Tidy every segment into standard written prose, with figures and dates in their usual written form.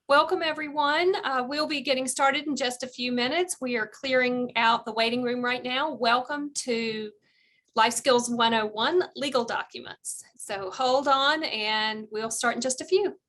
Welcome, everyone. We'll be getting started in just a few minutes. We are clearing out the waiting room right now. Welcome to Life Skills 101 Legal Documents. So hold on and we'll start in just a few.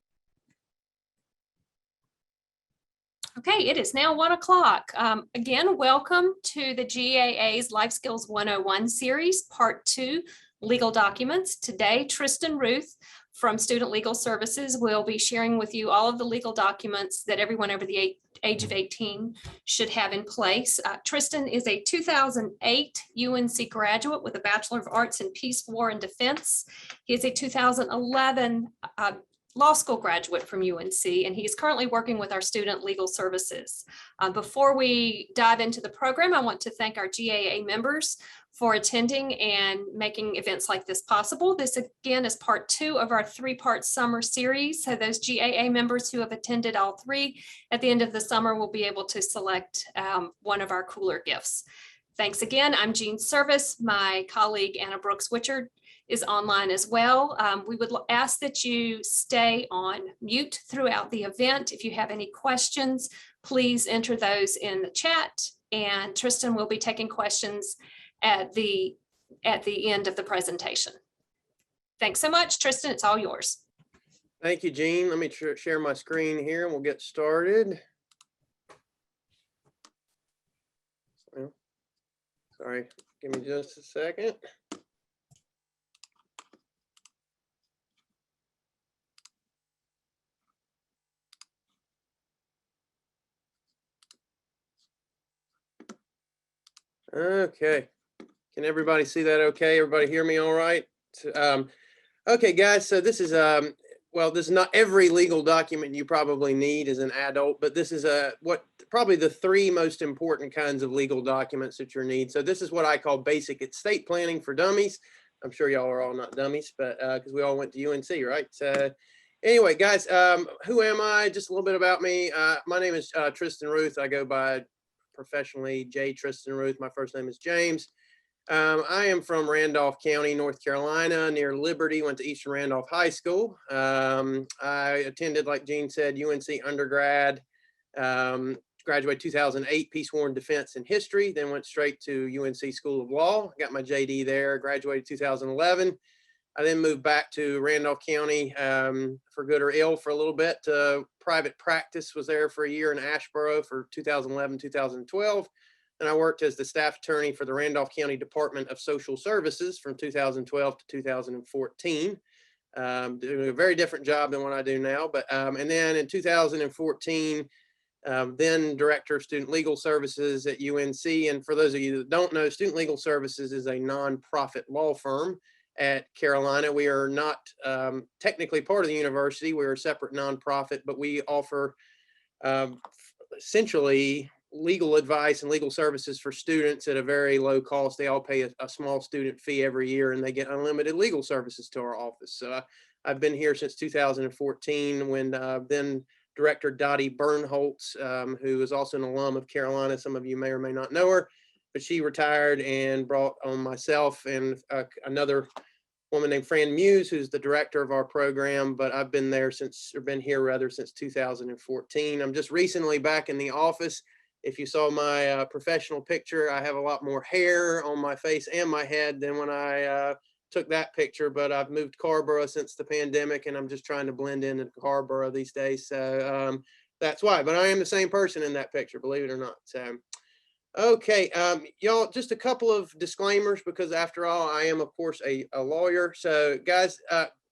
Okay, it is now 1 o'clock. Again, welcome to the GAA's Life Skills 101 series, part 2, Legal Documents. Today, Tristan Routh from Student Legal Services will be sharing with you all of the legal documents that everyone over the age of 18 should have in place. Tristan is a 2008 UNC graduate with a Bachelor of Arts in Peace, War, and Defense. He is a 2011 law school graduate from UNC, and he is currently working with our Student Legal Services. Before we dive into the program, I want to thank our GAA members for attending and making events like this possible. This again is part 2 of our 3-part summer series. So those GAA members who have attended all 3 at the end of the summer will be able to select one of our cooler gifts. Thanks again. I'm Jean Service. My colleague Anna Brooks-Wichard is online as well. We would ask that you stay on mute throughout the event. If you have any questions, please enter those in the chat, and Tristan will be taking questions at the end of the presentation. Thanks so much, Tristan. It's all yours. Thank you, Jean. Let me share my screen here and we'll get started. Sorry, give me just a second. Okay, can everybody see that okay? Everybody hear me all right? Okay, guys, so this is, well, this is not every legal document you probably need as an adult, but this is probably the 3 most important kinds of legal documents that you need. So this is what I call basic estate planning for dummies. I'm sure y'all are all not dummies, but because we all went to UNC, right? So anyway, guys, who am I? Just a little bit about me. My name is Tristan Routh. I go by professionally J. Tristan Routh. My first name is James. I am from Randolph County, North Carolina, near Liberty. Went to Eastern Randolph High School. I attended, like Jean said, UNC undergrad. Graduated 2008, Peace, War, and Defense in History. Then went straight to UNC School of Law. Got my JD there. Graduated 2011. I then moved back to Randolph County for good or ill for a little bit. Private practice, was there for a year in Asheboro for 2011, 2012. And I worked as the staff attorney for the Randolph County Department of Social Services from 2012 to 2014. Doing a very different job than what I do now. But and then in 2014, then director of Student Legal Services at UNC. And for those of you that don't know, Student Legal Services is a nonprofit law firm at Carolina. We are not technically part of the university. We're a separate nonprofit, but we offer essentially legal advice and legal services for students at a very low cost. They all pay a small student fee every year, and they get unlimited legal services to our office. So I've been here since 2014 when then Director Dottie Bernholtz, who is also an alum of Carolina. Some of you may or may not know her, but she retired and brought on myself and another woman named Fran Muse, who's the director of our program. But I've been there since 2014. I'm just recently back in the office. If you saw my professional picture, I have a lot more hair on my face and my head than when I took that picture, but I've moved to Carborough since the pandemic, and I'm just trying to blend into Carborough these days. So that's why, but I am the same person in that picture, believe it or not. So, okay, y'all, just a couple of disclaimers, because after all, I am, of course, a lawyer. So guys,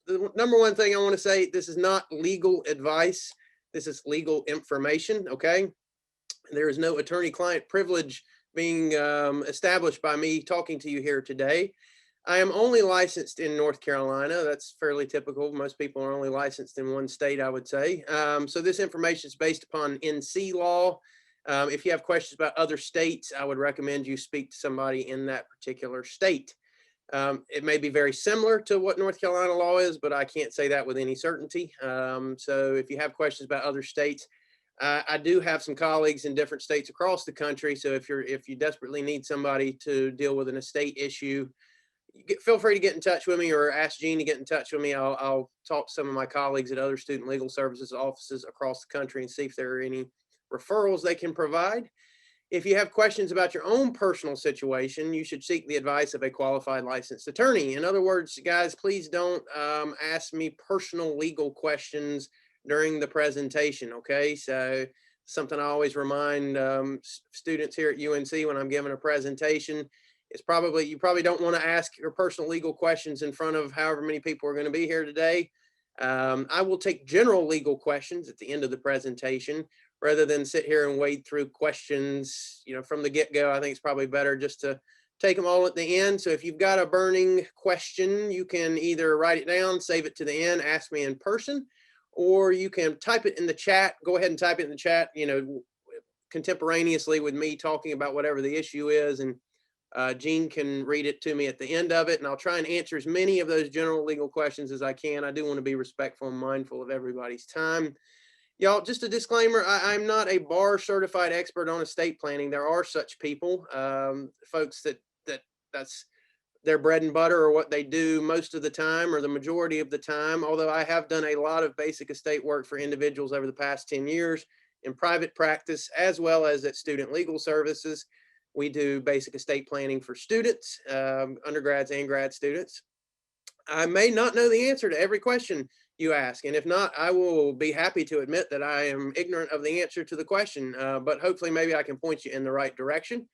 the number one thing I want to say, this is not legal advice. This is legal information, okay? There is no attorney-client privilege being established by me talking to you here today. I am only licensed in North Carolina. That's fairly typical. Most people are only licensed in one state, I would say. So this information is based upon NC law. If you have questions about other states, I would recommend you speak to somebody in that particular state. It may be very similar to what North Carolina law is, but I can't say that with any certainty. So if you have questions about other states, I do have some colleagues in different states across the country. So if you desperately need somebody to deal with an estate issue, feel free to get in touch with me or ask Gene to get in touch with me. I'll talk to some of my colleagues at other student legal services offices across the country and see if there are any referrals they can provide. If you have questions about your own personal situation, you should seek the advice of a qualified licensed attorney. In other words, guys, please don't ask me personal legal questions during the presentation, okay? So something I always remind students here at UNC when I'm giving a presentation is you probably don't want to ask your personal legal questions in front of however many people are going to be here today. I will take general legal questions at the end of the presentation rather than sit here and wade through questions, from the get-go. I think it's probably better just to take them all at the end. So if you've got a burning question, you can either write it down, save it to the end, ask me in person, or you can type it in the chat. Go ahead and type it in the chat, contemporaneously with me talking about whatever the issue is. And Gene can read it to me at the end of it. And I'll try and answer as many of those general legal questions as I can. I do want to be respectful and mindful of everybody's time. Y'all, just a disclaimer, I'm not a bar certified expert on estate planning. There are such people, folks that's their bread and butter or what they do most of the time or the majority of the time. Although I have done a lot of basic estate work for individuals over the past 10 years in private practice, as well as at student legal services. We do basic estate planning for students, undergrads and grad students. I may not know the answer to every question you ask. And if not, I will be happy to admit that I am ignorant of the answer to the question, but hopefully maybe I can point you in the right direction.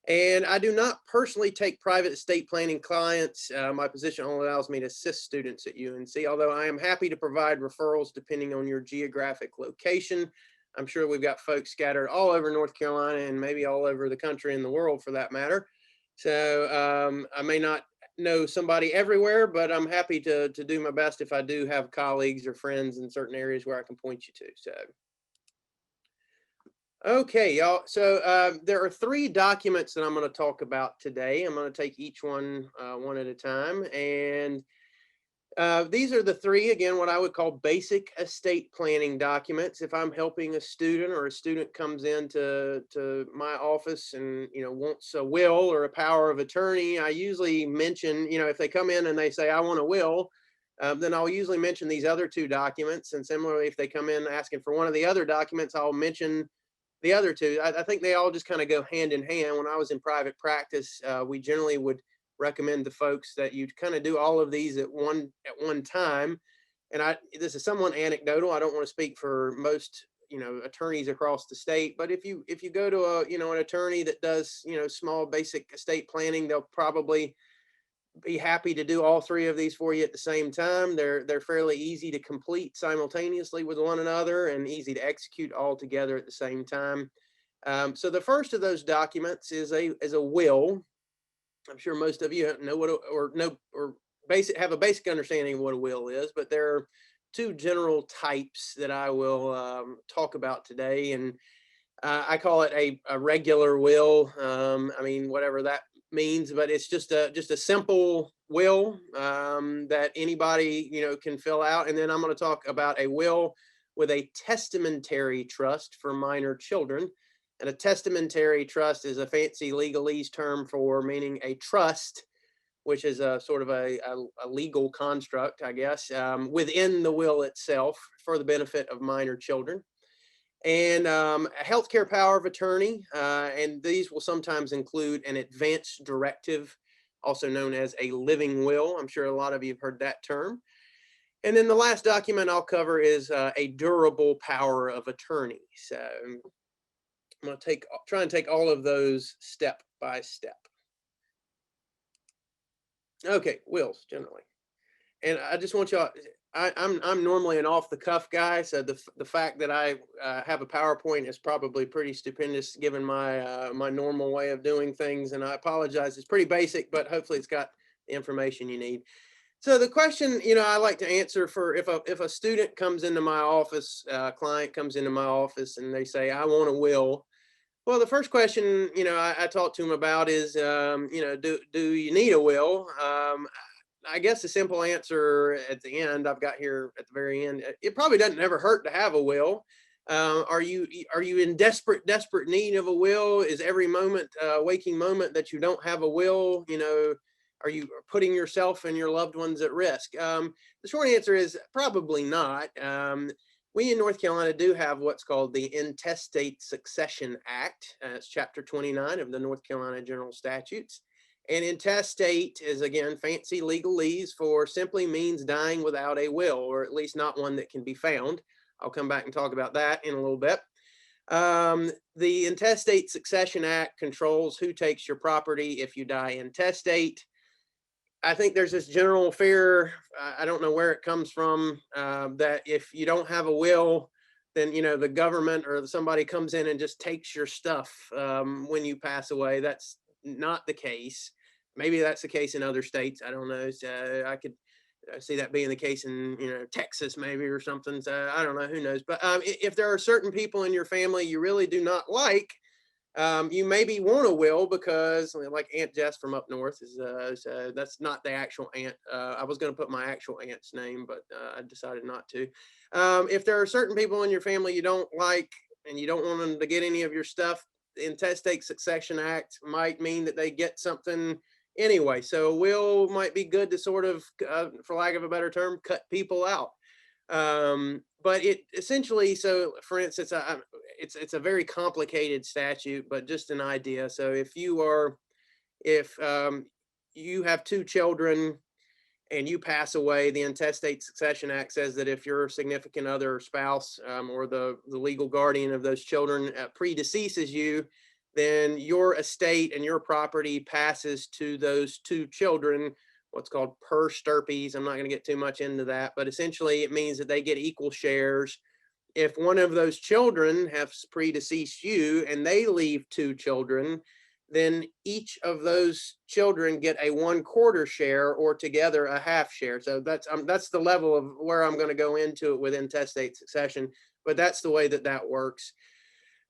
And I do not personally take private estate planning clients. My position only allows me to assist students at UNC, although I am happy to provide referrals depending on your geographic location. I'm sure we've got folks scattered all over North Carolina and maybe all over the country and the world for that matter. So I may not know somebody everywhere, but I'm happy to do my best if I do have colleagues or friends in certain areas where I can point you to. So, okay, y'all. So there are 3 documents that I'm going to talk about today. I'm going to take each one one at a time. And these are the 3, again, what I would call basic estate planning documents. If I'm helping a student or a student comes into my office and, wants a will or a power of attorney, I usually mention, if they come in and they say, I want a will, then I'll usually mention these other 2 documents. And similarly, if they come in asking for one of the other documents, I'll mention the other 2. I think they all just kind of go hand in hand. When I was in private practice, we generally would recommend to folks that you kind of do all of these at one time. And this is somewhat anecdotal. I don't want to speak for most attorneys across the state, but if you go to an attorney that does small basic estate planning, they'll probably be happy to do all 3 of these for you at the same time. They're fairly easy to complete simultaneously with one another and easy to execute all together at the same time. So the first of those documents is a will. I'm sure most of you know have a basic understanding of what a will is, but there are 2 general types that I will talk about today. And I call it a regular will. I mean, whatever that means, but it's just a simple will that anybody, can fill out. And then I'm going to talk about a will with a testamentary trust for minor children. And a testamentary trust is a fancy legalese term for meaning a trust, which is a sort of a legal construct, I guess, within the will itself for the benefit of minor children. And a healthcare power of attorney, and these will sometimes include an advance directive, also known as a living will. I'm sure a lot of you have heard that term. And then the last document I'll cover is a durable power of attorney. So I'm going to try and take all of those step by step. Okay, wills generally. And I just want y'all, I'm normally an off the cuff guy, so the fact that I have a PowerPoint is probably pretty stupendous given my my normal way of doing things. And I apologize, it's pretty basic, but hopefully it's got the information you need. So the question, I like to answer for if a student comes into my office, client comes into my office and they say, I want a will. Well, the first question, I talk to them about is, do you need a will? I guess the simple answer at the end, I've got here at the very end, it probably doesn't ever hurt to have a will. Are you in desperate need of a will? Is every moment, waking moment that you don't have a will, are you putting yourself and your loved ones at risk? The short answer is probably not. We in North Carolina do have what's called the Intestate Succession Act. It's Chapter 29 of the North Carolina General Statutes. And intestate is, again, fancy legalese for simply means dying without a will, or at least not one that can be found. I'll come back and talk about that in a little bit. The Intestate Succession Act controls who takes your property if you die intestate. I think there's this general fear, I don't know where it comes from, that if you don't have a will, then, the government or somebody comes in and just takes your stuff when you pass away. That's not the case. Maybe that's the case in other states. I don't know. So I could see that being the case in, Texas maybe or something. So I don't know. Who knows? But if there are certain people in your family you really do not like, you maybe want a will because, like Aunt Jess from up north is, so that's not the actual aunt. I was going to put my actual aunt's name, but I decided not to. If there are certain people in your family you don't like and you don't want them to get any of your stuff, the Intestate Succession Act might mean that they get something anyway. So a will might be good to sort of, for lack of a better term, cut people out. But it essentially, so for instance, it's a very complicated statute, but just an idea. So if you have two children and you pass away, the Intestate Succession Act says that if your significant other or spouse, or the legal guardian of those children predeceases you, then your estate and your property passes to those two children, what's called per stirpes. I'm not going to get too much into that, but essentially it means that they get equal shares. If one of those children has predeceased you and they leave two children, then each of those children get a 1/4 share, or together a half share. So that's the level of where I'm going to go into it with intestate succession, but that's the way that works.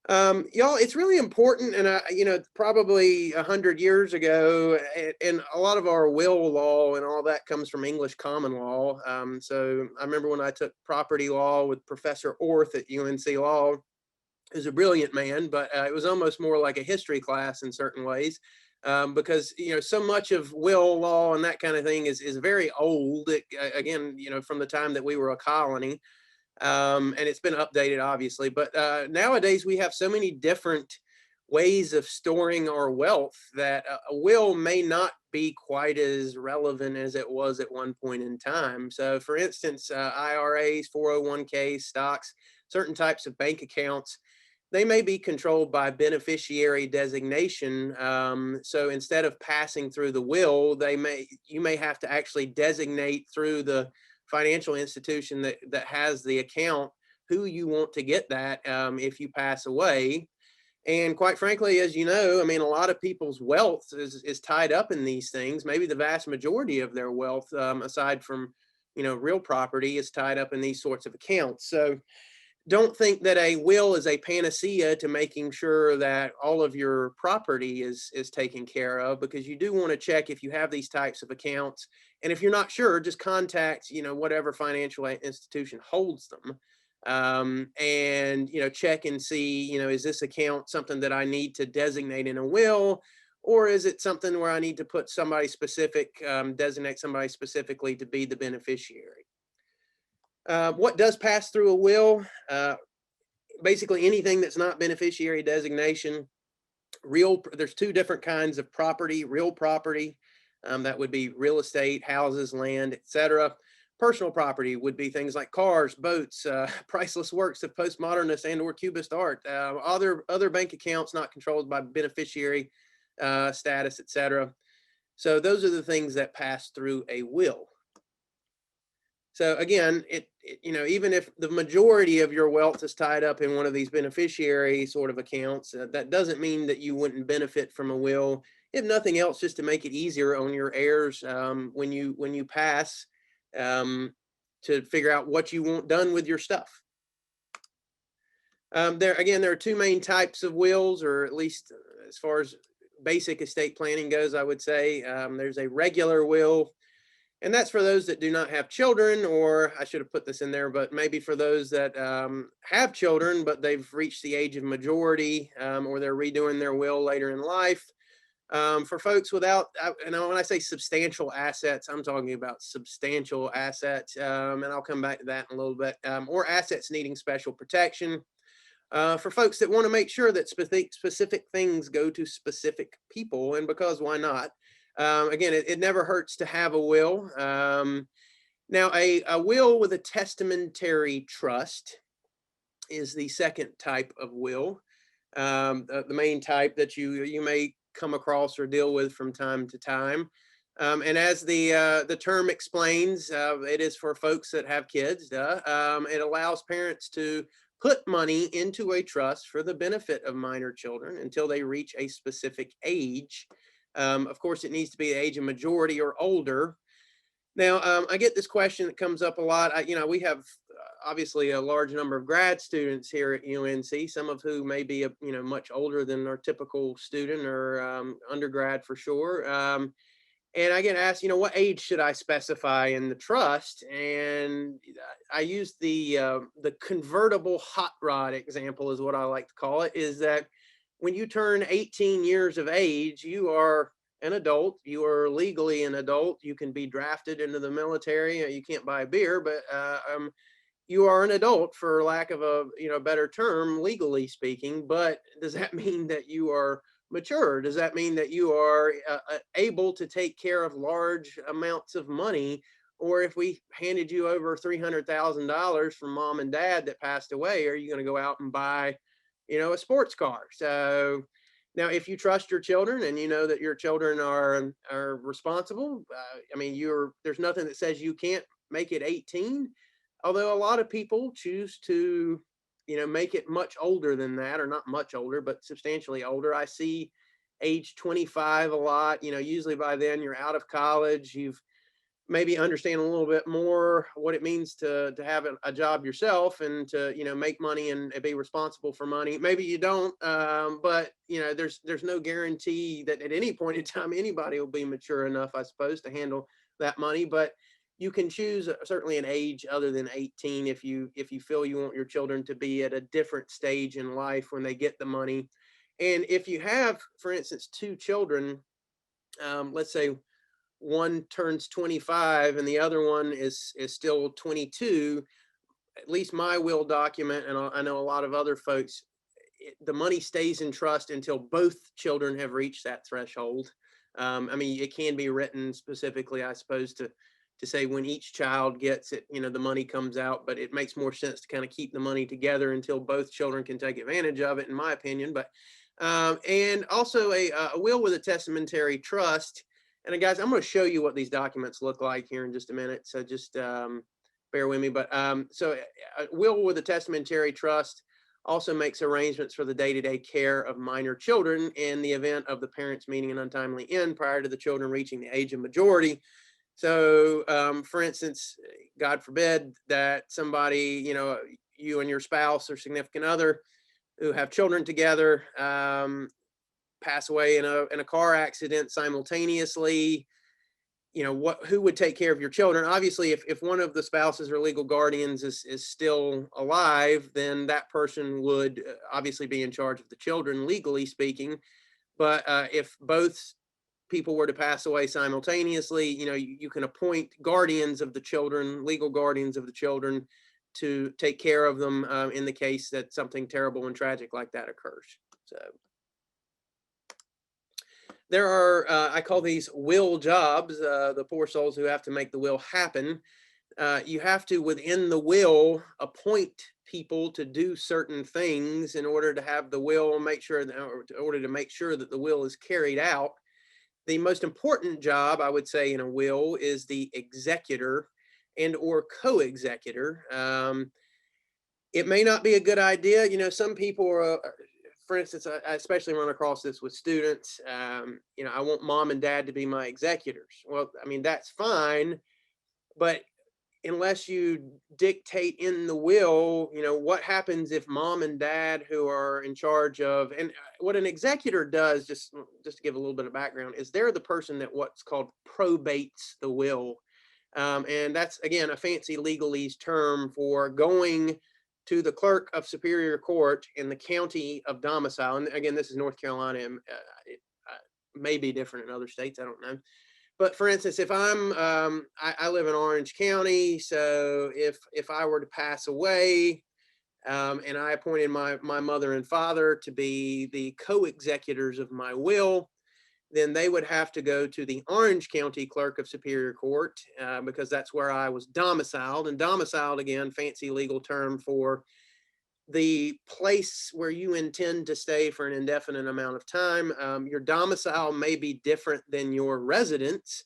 Y'all, it's really important, and probably 100 years ago, and a lot of our will law and all that comes from English common law. So I remember when I took property law with Professor Orth at UNC Law. Is a brilliant man, but it was almost more like a history class in certain ways, because so much of will law and that kind of thing is very old. Again, from the time that we were a colony, and it's been updated, obviously. But nowadays we have so many different ways of storing our wealth that a will may not be quite as relevant as it was at one point in time. So, for instance, IRAs, 401ks, stocks, certain types of bank accounts, they may be controlled by beneficiary designation. So instead of passing through the will, you may have to actually designate through the financial institution that has the account who you want to get that if you pass away. And quite frankly, as you know, I mean, a lot of people's wealth is tied up in these things. Maybe the vast majority of their wealth, aside from, real property, is tied up in these sorts of accounts. So don't think that a will is a panacea to making sure that all of your property is taken care of, because you do want to check if you have these types of accounts. And if you're not sure, just contact, whatever financial institution holds them. And, check and see, is this account something that I need to designate in a will? Or is it something where I need to put somebody specific, designate somebody specifically to be the beneficiary? What does pass through a will? Basically anything that's not beneficiary designation. There's two different kinds of property. Real property, that would be real estate, houses, land, etc. Personal property would be things like cars, boats, priceless works of postmodernist and or cubist art, other bank accounts not controlled by beneficiary status, etc. So those are the things that pass through a will. So again, even if the majority of your wealth is tied up in one of these beneficiary sort of accounts, that doesn't mean that you wouldn't benefit from a will. If nothing else, just to make it easier on your heirs when you pass, to figure out what you want done with your stuff. There are two main types of wills, or at least as far as basic estate planning goes, I would say. There's a regular will. And that's for those that do not have children, or I should have put this in there, but maybe for those that have children, but they've reached the age of majority, or they're redoing their will later in life. For folks without, and when I say substantial assets, I'm talking about substantial assets, and I'll come back to that in a little bit, or assets needing special protection. For folks that want to make sure that specific things go to specific people, and because why not? Again, it never hurts to have a will. Now, a will with a testamentary trust is the second type of will. The main type that you may come across or deal with from time to time. And as the term explains, it is for folks that have kids. It allows parents to put money into a trust for the benefit of minor children until they reach a specific age. Of course, it needs to be the age of majority or older. Now, I get this question that comes up a lot. We have obviously a large number of grad students here at UNC, some of who may be much older than our typical student or undergrad for sure. And I get asked, what age should I specify in the trust? And I use the convertible hot rod example, is what I like to call it. Is that when you turn 18 years of age, you are an adult. You are legally an adult. You can be drafted into the military. You can't buy beer, but you are an adult, for lack of a better term, legally speaking. But does that mean that you are mature? Does that mean that you are able to take care of large amounts of money? Or if we handed you over $300,000 from mom and dad that passed away, are you going to go out and buy a sports car? So now, if you trust your children and you know that your children are responsible, there's nothing that says you can't make it 18. Although a lot of people choose to, make it much older than that, or not much older, but substantially older. I see age 25 a lot. Usually by then you're out of college. You've maybe understand a little bit more what it means to have a job yourself and to make money and be responsible for money. Maybe you don't, but there's no guarantee that at any point in time anybody will be mature enough, I suppose, to handle that money. But you can choose certainly an age other than 18 if you feel you want your children to be at a different stage in life when they get the money. And if you have, for instance, two children, let's say one turns 25 and the other one is still 22, at least my will document, and I know a lot of other folks, the money stays in trust until both children have reached that threshold. It can be written specifically, I suppose, to say when each child gets it, the money comes out, but it makes more sense to kind of keep the money together until both children can take advantage of it, in my opinion. But and also a will with a testamentary trust. And guys, I'm going to show you what these documents look like here in just a minute. So just bear with me. But so a will with a testamentary trust also makes arrangements for the day-to-day care of minor children in the event of the parents meeting an untimely end prior to the children reaching the age of majority. So, for instance, God forbid that somebody, you and your spouse or significant other who have children together, pass away in a car accident simultaneously. Who would take care of your children? Obviously, if one of the spouses or legal guardians is still alive, then that person would obviously be in charge of the children, legally speaking. But if both people were to pass away simultaneously, you can appoint guardians of the children, legal guardians of the children, to take care of them in the case that something terrible and tragic like that occurs. So there are, I call these will jobs, the poor souls who have to make the will happen. You have to, within the will, appoint people to do certain things in order to have the will, in order to make sure that the will is carried out. The most important job, I would say, in a will is the executor and or co-executor. It may not be a good idea. Some people are, for instance, I especially run across this with students. I want mom and dad to be my executors. Well, that's fine, but unless you dictate in the will, what happens if mom and dad, who are in charge of, and what an executor does, just to give a little bit of background, is they're the person that what's called probates the will. And that's, again, a fancy legalese term for going to the clerk of superior court in the county of domicile. And again, this is North Carolina. may be different in other states. I don't know. But for instance, if I live in Orange County, so if I were to pass away, and I appointed my mother and father to be the co-executors of my will, then they would have to go to the Orange County Clerk of Superior Court, because that's where I was domiciled. And domiciled, again, fancy legal term for the place where you intend to stay for an indefinite amount of time. Your domicile may be different than your residence.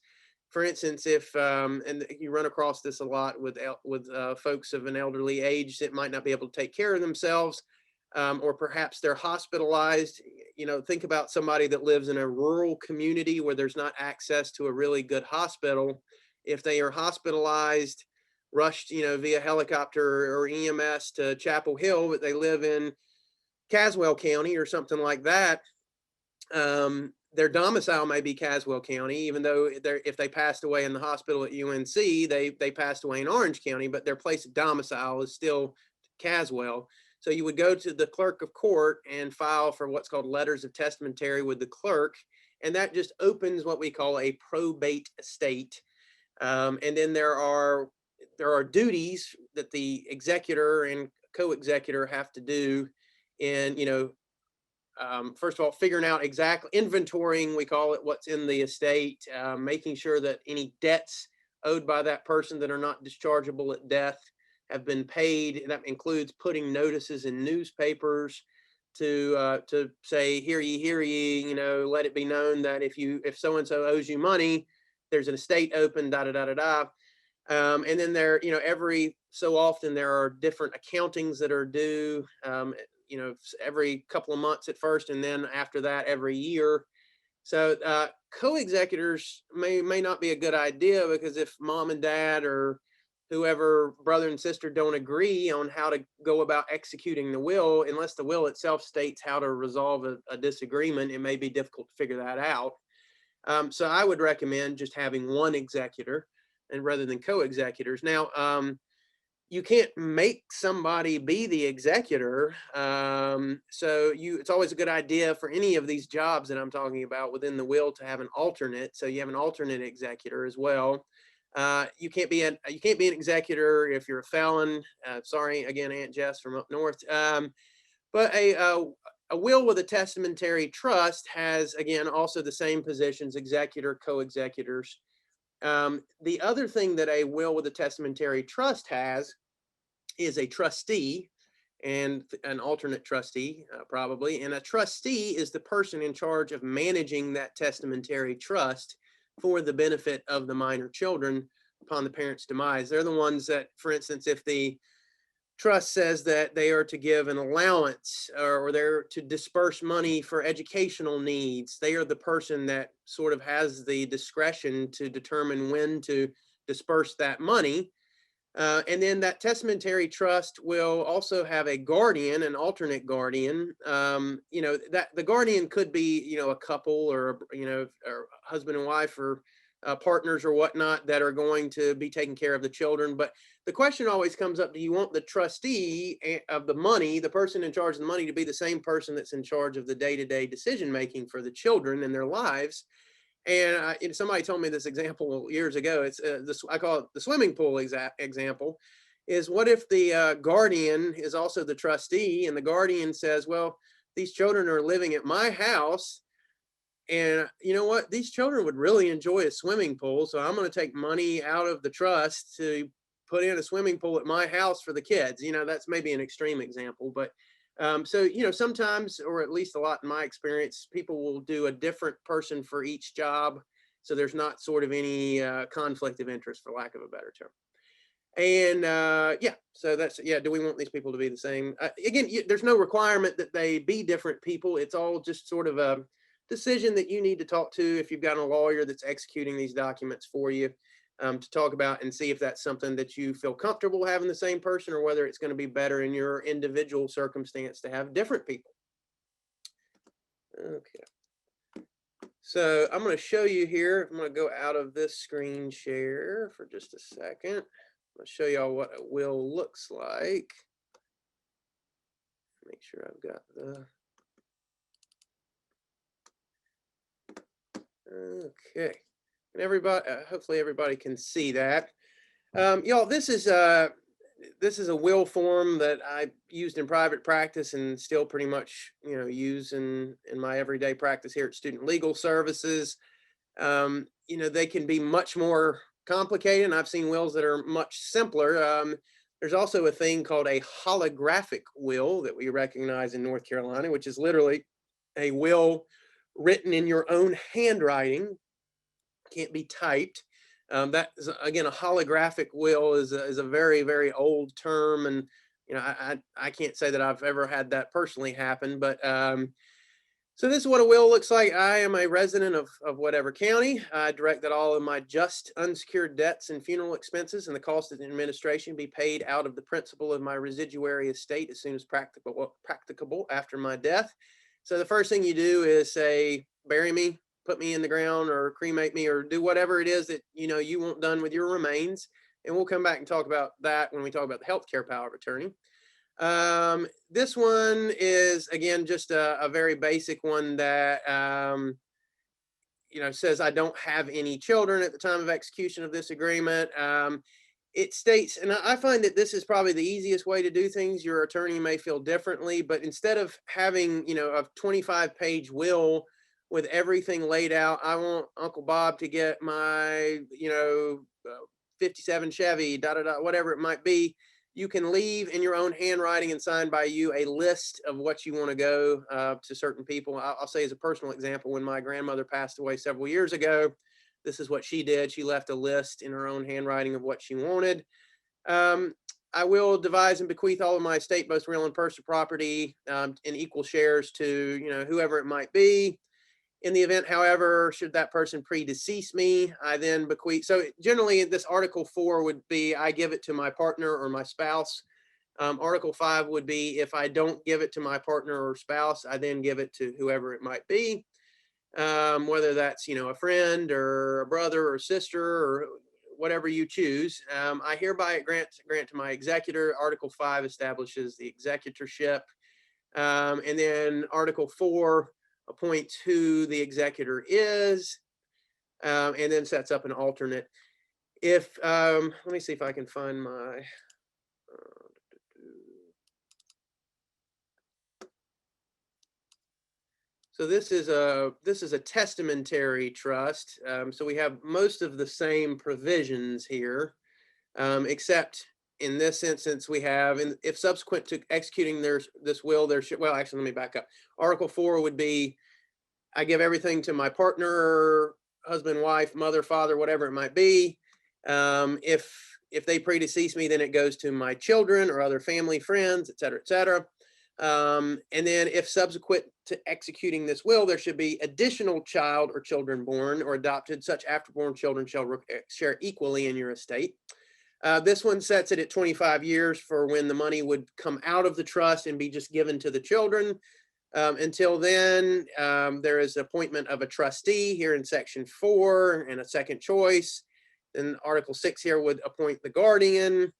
For instance, if and you run across this a lot with folks of an elderly age that might not be able to take care of themselves, or perhaps they're hospitalized. Think about somebody that lives in a rural community where there's not access to a really good hospital. If they are hospitalized, rushed, via helicopter or EMS to Chapel Hill, but they live in Caswell County or something like that, their domicile may be Caswell County, even though if they passed away in the hospital at UNC, they passed away in Orange County, but their place of domicile is still Caswell. So you would go to the clerk of court and file for what's called letters of testamentary with the clerk, and that just opens what we call a probate estate. And then there are duties that the executor and co-executor have to do in, first of all, figuring out exactly, inventorying, we call it, what's in the estate, making sure that any debts owed by that person that are not dischargeable at death have been paid. That includes putting notices in newspapers to say, hear ye, let it be known that if so-and-so owes you money, there's an estate open, da da da da da. And then every so often there are different accountings that are due, every couple of months at first, and then after that, every year. So co-executors may not be a good idea, because if mom and dad or whoever, brother and sister, don't agree on how to go about executing the will, unless the will itself states how to resolve a disagreement, it may be difficult to figure that out. So I would recommend just having one executor, and rather than co-executors. Now, you can't make somebody be the executor. So it's always a good idea for any of these jobs that I'm talking about within the will to have an alternate. So you have an alternate executor as well. You can't be an executor if you're a felon. Sorry, again, Aunt Jess from up north. But a will with a testamentary trust has, again, also the same positions: executor, co-executors. The other thing that a will with a testamentary trust has is a trustee and an alternate trustee, probably. And a trustee is the person in charge of managing that testamentary trust for the benefit of the minor children upon the parent's demise. They're the ones that, for instance, if the trust says that they are to give an allowance, or they're to disperse money for educational needs, they are the person that sort of has the discretion to determine when to disperse that money. And then that testamentary trust will also have a guardian, an alternate guardian. That the guardian could be, a couple, or, or husband and wife, or partners or whatnot, that are going to be taking care of the children. But the question always comes up: do you want the trustee of the money, the person in charge of the money, to be the same person that's in charge of the day-to-day decision making for the children and their lives? And somebody told me this example years ago. It's I call it the swimming pool example. Is what if the guardian is also the trustee, and the guardian says, well, these children are living at my house, and you know what? These children would really enjoy a swimming pool, so I'm going to take money out of the trust to put in a swimming pool at my house for the kids. That's maybe an extreme example, but so, sometimes, or at least a lot in my experience, people will do a different person for each job. So there's not sort of any conflict of interest, for lack of a better term. And yeah, so do we want these people to be the same? Again, there's no requirement that they be different people. It's all just sort of a decision that you need to talk to if you've got a lawyer that's executing these documents for you, to talk about and see if that's something that you feel comfortable having the same person, or whether it's going to be better in your individual circumstance to have different people. Okay. So I'm going to show you here. I'm going to go out of this screen share for just a second. I'll show y'all what a will looks like. Make sure I've got the... Okay. And everybody, hopefully everybody can see that. Y'all, this is a will form that I used in private practice and still pretty much, use in my everyday practice here at Student Legal Services. They can be much more complicated, and I've seen wills that are much simpler. There's also a thing called a holographic will that we recognize in North Carolina, which is literally a will written in your own handwriting, can't be typed. That is, again, a holographic will is a very, very old term. And, I can't say that I've ever had that personally happen, but so this is what a will looks like. I am a resident of whatever county. I direct that all of my just unsecured debts and funeral expenses and the cost of the administration be paid out of the principal of my residuary estate as soon as practicable after my death. So the first thing you do is say, bury me, put me in the ground, or cremate me, or do whatever it is that you want done with your remains. And we'll come back and talk about that when we talk about the healthcare power of attorney. This one is, again, just a very basic one that, says I don't have any children at the time of execution of this agreement. It states, and I find that this is probably the easiest way to do things. Your attorney may feel differently, but instead of having, a 25-page will with everything laid out, I want Uncle Bob to get my, 57 Chevy, whatever it might be. You can leave in your own handwriting and signed by you a list of what you want to go to certain people. I'll say, as a personal example, when my grandmother passed away several years ago, this is what she did. She left a list in her own handwriting of what she wanted. I will devise and bequeath all of my estate, both real and personal property, in equal shares to, whoever it might be. In the event, however, should that person predecease me, I then bequeath. So generally, this Article 4 would be I give it to my partner or my spouse. Article 5 would be if I don't give it to my partner or spouse, I then give it to whoever it might be, whether that's a friend or a brother or sister or whatever you choose. I hereby grant to my executor. Article 5 establishes the executorship, and then Article 4 appoints who the executor is, and then sets up an alternate. If let me see if I can find my so this is a testamentary trust. So we have most of the same provisions here, except in this instance we have, if subsequent to executing this will, there should, well, actually, let me back up. Article 4 would be I give everything to my partner, husband, wife, mother, father, whatever it might be. If they predecease me, then it goes to my children or other family, friends, et cetera, et cetera. And then if subsequent to executing this will, there should be additional child or children born or adopted, such afterborn children shall share equally in your estate. This one sets it at 25 years for when the money would come out of the trust and be just given to the children. Until then, there is appointment of a trustee here in Section 4 and a second choice. Then Article 6 here would appoint the guardian.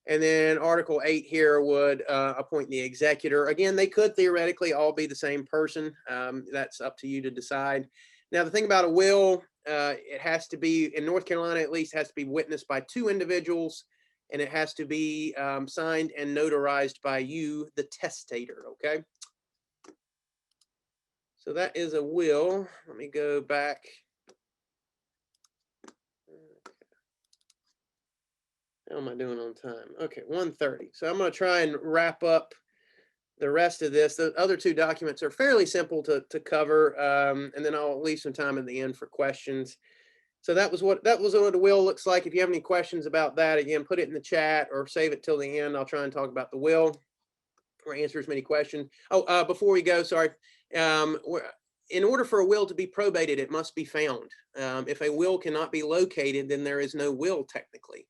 And then Article 8 here would appoint the executor. Again, they could theoretically all be the same person. That's up to you to decide. Now, the thing about a will, it has to be, in North Carolina at least, has to be witnessed by 2 individuals, and it has to be signed and notarized by you, the testator, okay? So that is a will. Let me go back. How am I doing on time? Okay, 1:30. So I'm going to try and wrap up the rest of this. The other 2 documents are fairly simple to cover, and then I'll leave some time at the end for questions. So that was what a will looks like. If you have any questions about that, again, put it in the chat or save it till the end. I'll try and talk about the will or answer as many questions. Oh, before we go, sorry. In order for a will to be probated, it must be found. If a will cannot be located, then there is no will technically.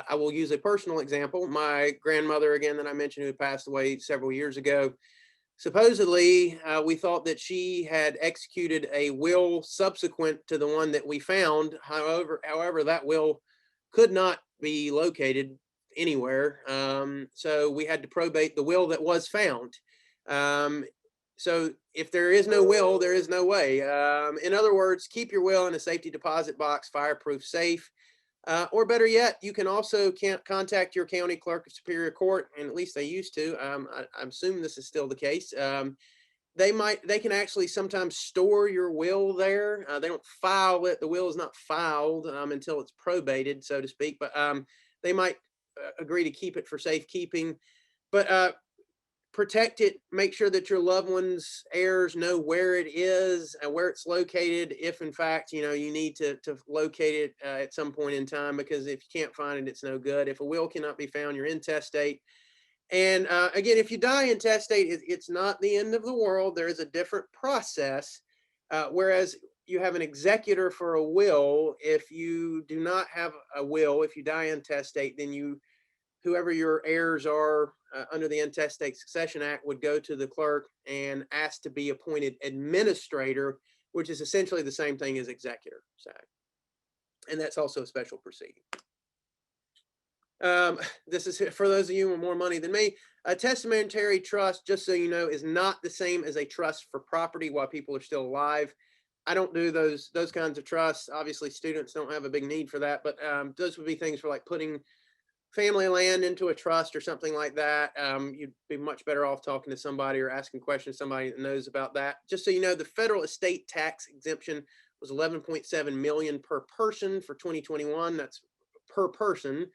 I will use a personal example. My grandmother, again, that I mentioned, who passed away several years ago, supposedly we thought that she had executed a will subsequent to the one that we found. However, that will could not be located anywhere. So we had to probate the will that was found. So if there is no will, there is no way. In other words, keep your will in a safety deposit box, fireproof safe. Or better yet, you can also contact your county clerk of superior court, and at least they used to. I assume this is still the case. They can actually sometimes store your will there. They don't file it. The will is not filed until it's probated, so to speak, but they might agree to keep it for safekeeping. But protect it, make sure that your loved one's heirs know where it is and where it's located, if in fact, you need to locate it at some point in time, because if you can't find it, it's no good. If a will cannot be found, you're intestate. And again, if you die intestate, it's not the end of the world. There is a different process. Whereas you have an executor for a will, if you do not have a will, if you die intestate, then whoever your heirs are under the Intestate Succession Act would go to the clerk and ask to be appointed administrator, which is essentially the same thing as executor. And that's also a special proceeding. This is for those of you with more money than me. A testamentary trust, just so you know, is not the same as a trust for property while people are still alive. I don't do those kinds of trusts. Obviously, students don't have a big need for that, but those would be things for like putting family land into a trust or something like that. You'd be much better off talking to somebody or asking questions to somebody that knows about that. Just so you know, the federal estate tax exemption was 11.7 million per person for 2021. That's per person.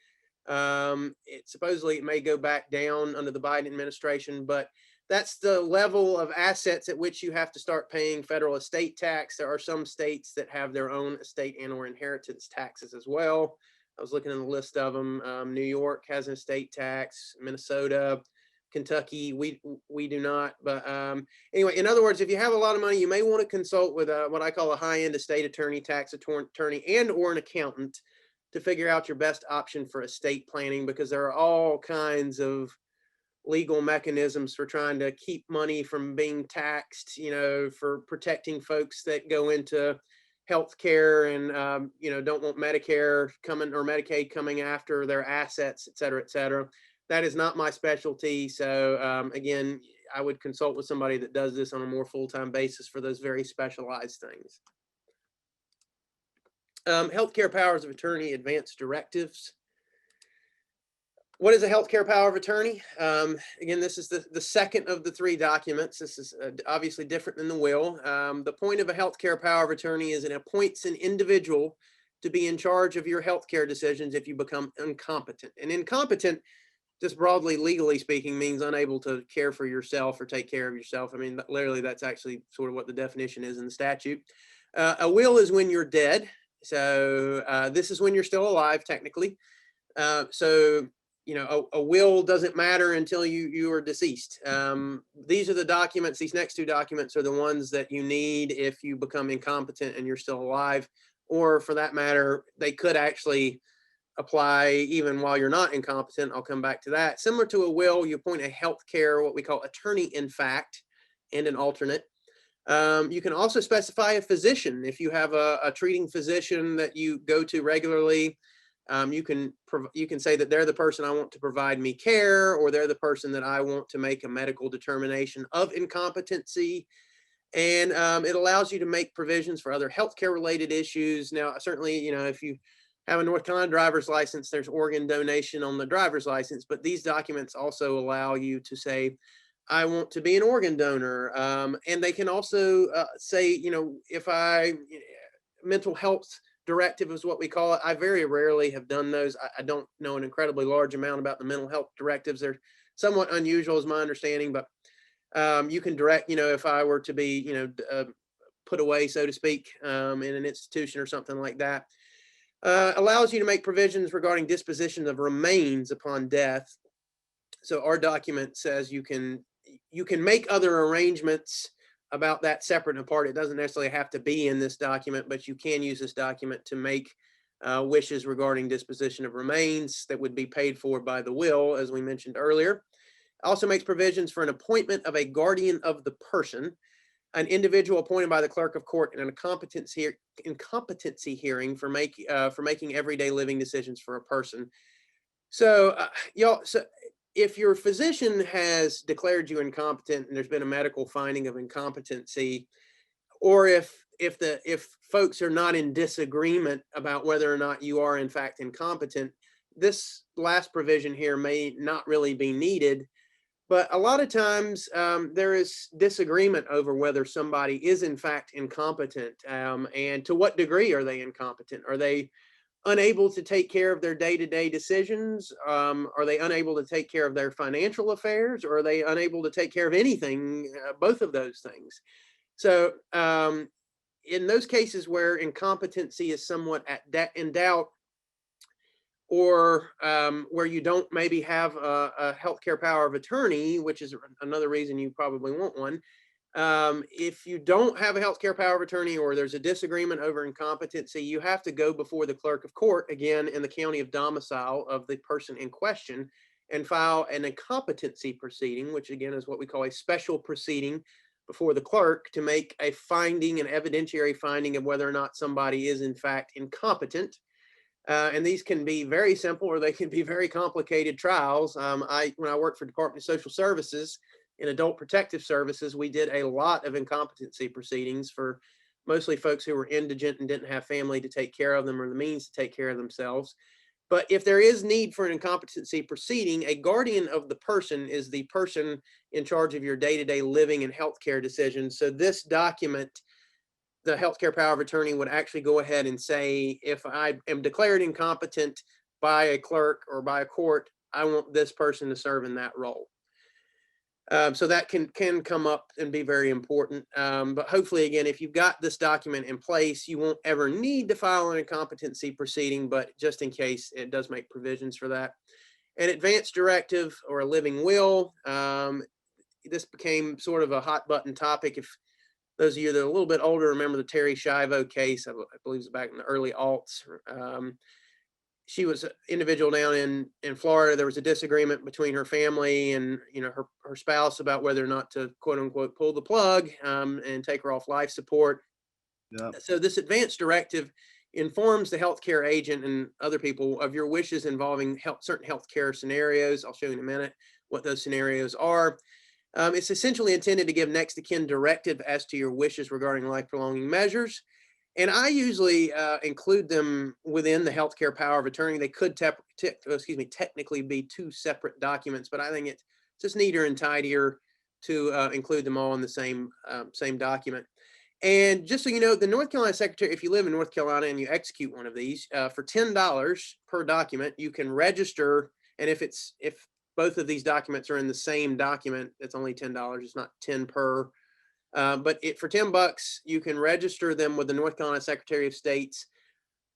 Supposedly it may go back down under the Biden administration, but that's the level of assets at which you have to start paying federal estate tax. There are some states that have their own estate and or inheritance taxes as well. I was looking at a list of them. New York has an estate tax, Minnesota, Kentucky, we do not. But anyway, in other words, if you have a lot of money, you may want to consult with what I call a high-end estate attorney, tax attorney, and or an accountant to figure out your best option for estate planning, because there are all kinds of legal mechanisms for trying to keep money from being taxed, for protecting folks that go into healthcare and, don't want Medicare coming or Medicaid coming after their assets, et cetera, et cetera. That is not my specialty. So again, I would consult with somebody that does this on a more full-time basis for those very specialized things. Healthcare powers of attorney, advance directives. What is a healthcare power of attorney? Again, this is the second of the three documents. This is obviously different than the will. The point of a healthcare power of attorney is it appoints an individual to be in charge of your healthcare decisions if you become incompetent. And incompetent, just broadly legally speaking, means unable to care for yourself or take care of yourself. I mean, literally, that's actually sort of what the definition is in the statute. A will is when you're dead. So this is when you're still alive, technically. So a will doesn't matter until you are deceased. These are the documents, these next two documents are the ones that you need if you become incompetent and you're still alive, or for that matter, they could actually apply even while you're not incompetent. I'll come back to that. Similar to a will, you appoint a healthcare, what we call attorney in fact, and an alternate. You can also specify a physician. If you have a treating physician that you go to regularly, you can say that they're the person I want to provide me care, or they're the person that I want to make a medical determination of incompetency. And it allows you to make provisions for other healthcare related issues. Now, certainly, if you have a North Carolina driver's license, there's organ donation on the driver's license, but these documents also allow you to say, I want to be an organ donor. And they can also say, if mental health directive is what we call it. I very rarely have done those. I don't know an incredibly large amount about the mental health directives. They're somewhat unusual is my understanding, but you can direct, if I were to be, put away, so to speak, in an institution or something like that. Allows you to make provisions regarding disposition of remains upon death. So our document says you can make other arrangements about that separate and apart. It doesn't necessarily have to be in this document, but you can use this document to make wishes regarding disposition of remains that would be paid for by the will, as we mentioned earlier. Also makes provisions for an appointment of a guardian of the person, an individual appointed by the clerk of court in an incompetency hearing for making everyday living decisions for a person. So if your physician has declared you incompetent and there's been a medical finding of incompetency, or if folks are not in disagreement about whether or not you are in fact incompetent, this last provision here may not really be needed. But a lot of times there is disagreement over whether somebody is in fact incompetent, and to what degree are they incompetent? Are they unable to take care of their day-to-day decisions? Are they unable to take care of their financial affairs? Or are they unable to take care of anything, both of those things? So in those cases where incompetency is somewhat in doubt, or where you don't maybe have a healthcare power of attorney, which is another reason you probably want one. If you don't have a healthcare power of attorney, or there's a disagreement over incompetency, you have to go before the clerk of court, again, in the county of domicile of the person in question, and file an incompetency proceeding, which again is what we call a special proceeding before the clerk, to make a finding, an evidentiary finding of whether or not somebody is in fact incompetent. And these can be very simple, or they can be very complicated trials. When I worked for Department of Social Services in Adult Protective Services, we did a lot of incompetency proceedings for mostly folks who were indigent and didn't have family to take care of them or the means to take care of themselves. But if there is need for an incompetency proceeding, a guardian of the person is the person in charge of your day-to-day living and healthcare decisions. So this document, the healthcare power of attorney, would actually go ahead and say, if I am declared incompetent by a clerk or by a court, I want this person to serve in that role. So that can come up and be very important. But hopefully, again, if you've got this document in place, you won't ever need to file an incompetency proceeding, but just in case, it does make provisions for that. An advance directive or a living will. This became sort of a hot button topic. If those of you that are a little bit older remember the Terry Schiavo case, I believe it was back in the early aughts. She was an individual down in Florida. There was a disagreement between her family and her spouse about whether or not to, quote unquote, pull the plug and take her off life support. Yep. So this advance directive informs the healthcare agent and other people of your wishes involving certain healthcare scenarios. I'll show you in a minute what those scenarios are. It's essentially intended to give next of kin directive as to your wishes regarding life prolonging measures. And I usually include them within the healthcare power of attorney. They could technically be two separate documents, but I think it's just neater and tidier to include them all in the same document. And just so you know, the North Carolina Secretary, if you live in North Carolina and you execute one of these, for $10 per document, you can register. And if both of these documents are in the same document, it's only $10. It's not 10 per. But for $10, you can register them with the North Carolina Secretary of State's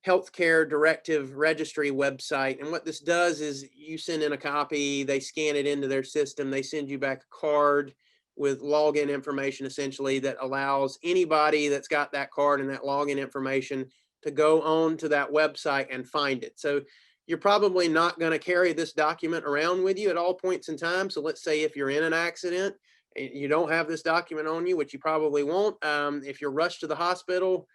Healthcare Directive Registry website. And what this does is you send in a copy, they scan it into their system, they send you back a card with login information, essentially, that allows anybody that's got that card and that login information to go on to that website and find it. So you're probably not going to carry this document around with you at all points in time. So let's say if you're in an accident, you don't have this document on you, which you probably won't. If you're rushed to the hospital,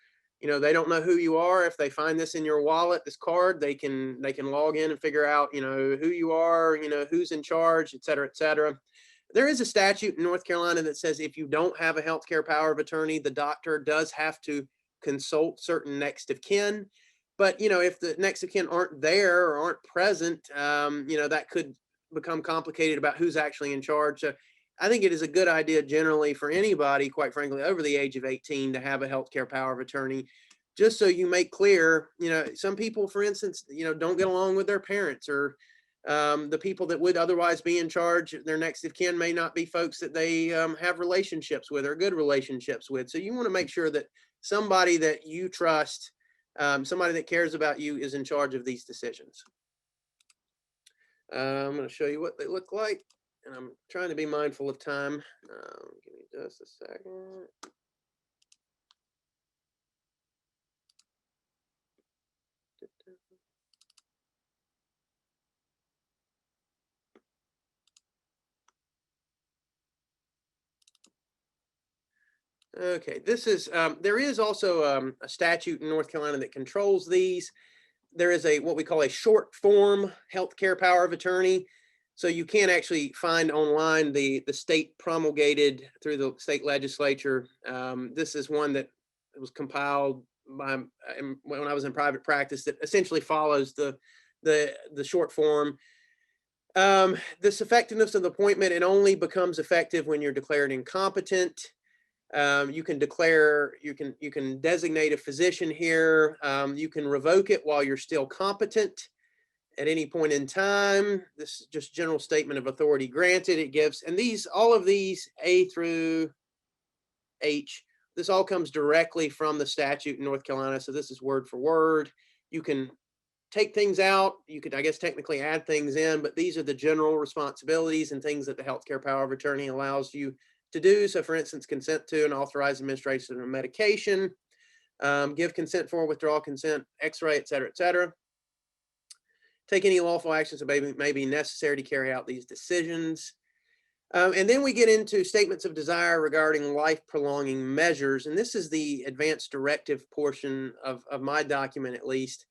they don't know who you are. If they find this in your wallet, this card, they can log in and figure out, who you are, who's in charge, et cetera, et cetera. There is a statute in North Carolina that says if you don't have a healthcare power of attorney, the doctor does have to consult certain next of kin. But, if the next of kin aren't there or aren't present, that could become complicated about who's actually in charge. So I think it is a good idea generally for anybody, quite frankly, over the age of 18 to have a healthcare power of attorney, just so you make clear, some people, for instance, don't get along with their parents, or the people that would otherwise be in charge, their next of kin may not be folks that they have relationships with or good relationships with. So you want to make sure that somebody that you trust, somebody that cares about you, is in charge of these decisions. I'm going to show you what they look like. And I'm trying to be mindful of time. Give me just a second. Okay, this is, there is also a statute in North Carolina that controls these. There is what we call a short form healthcare power of attorney. So you can actually find online the state promulgated through the state legislature. This is one that was compiled by when I was in private practice that essentially follows the short form. This effectiveness of the appointment, it only becomes effective when you're declared incompetent. You can declare, you can designate a physician here. You can revoke it while you're still competent at any point in time. This is just general statement of authority granted. It gives, and all of these A through H, this all comes directly from the statute in North Carolina. So this is word for word. You can take things out. You could, I guess, technically add things in, but these are the general responsibilities and things that the healthcare power of attorney allows you to do. So for instance, consent to and authorize administration of medication, give consent for withdrawal consent, x-ray, et cetera, take any lawful actions that may be necessary to carry out these decisions. And then we get into statements of desire regarding life prolonging measures. And this is the advanced directive portion of my document, at least.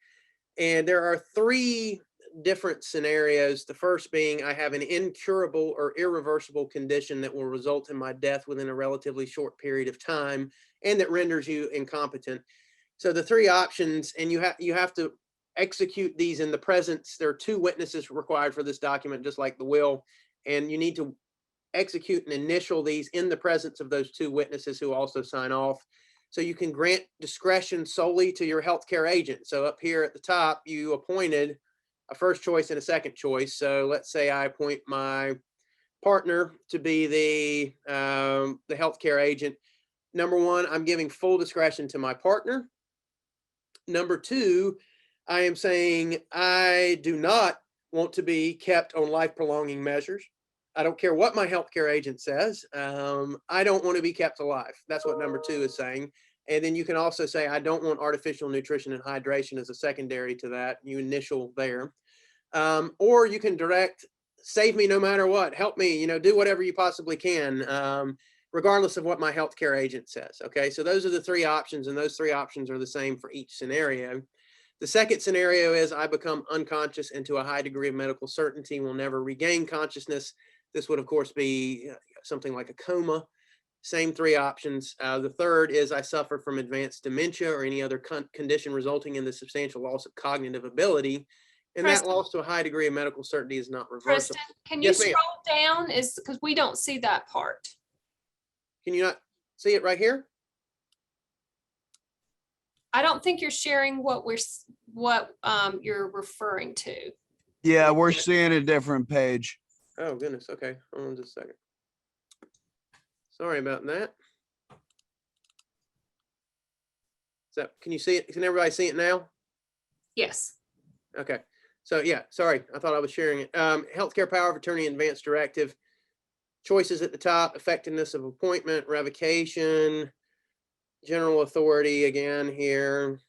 And there are three different scenarios. The first being I have an incurable or irreversible condition that will result in my death within a relatively short period of time and that renders you incompetent. So the three options, and you have to execute these in the presence. There are two witnesses required for this document, just like the will, and you need to execute and initial these in the presence of those two witnesses who also sign off. So you can grant discretion solely to your healthcare agent. So up here at the top, you appointed a first choice and a second choice. So let's say I appoint my partner to be the healthcare agent. Number one, I'm giving full discretion to my partner. Number two, I am saying I do not want to be kept on life prolonging measures. I don't care what my healthcare agent says. I don't want to be kept alive. That's what number two is saying. And then you can also say, I don't want artificial nutrition and hydration as a secondary to that. You initial there. Or you can direct, save me no matter what, help me, do whatever you possibly can, regardless of what my healthcare agent says. Okay, so those are the three options, and those three options are the same for each scenario. The second scenario is I become unconscious and to a high degree of medical certainty will never regain consciousness. This would, of course, be something like a coma. Same three options. The third is I suffer from advanced dementia or any other condition resulting in the substantial loss of cognitive ability. And Preston, that loss to a high degree of medical certainty is not reversible. Preston, can you Yes, ma'am. scroll down? Is because we don't see that part. Can you not see it right here? I don't think you're sharing what you're referring to. Yeah, we're seeing a different page. Oh, goodness. Okay. Hold on just a second. Sorry about that. So can you see it? Can everybody see it now? Yes. Okay. So yeah, sorry. I thought I was sharing it. Healthcare power of attorney advanced directive. Choices at the top, effectiveness of appointment, revocation, general authority again here.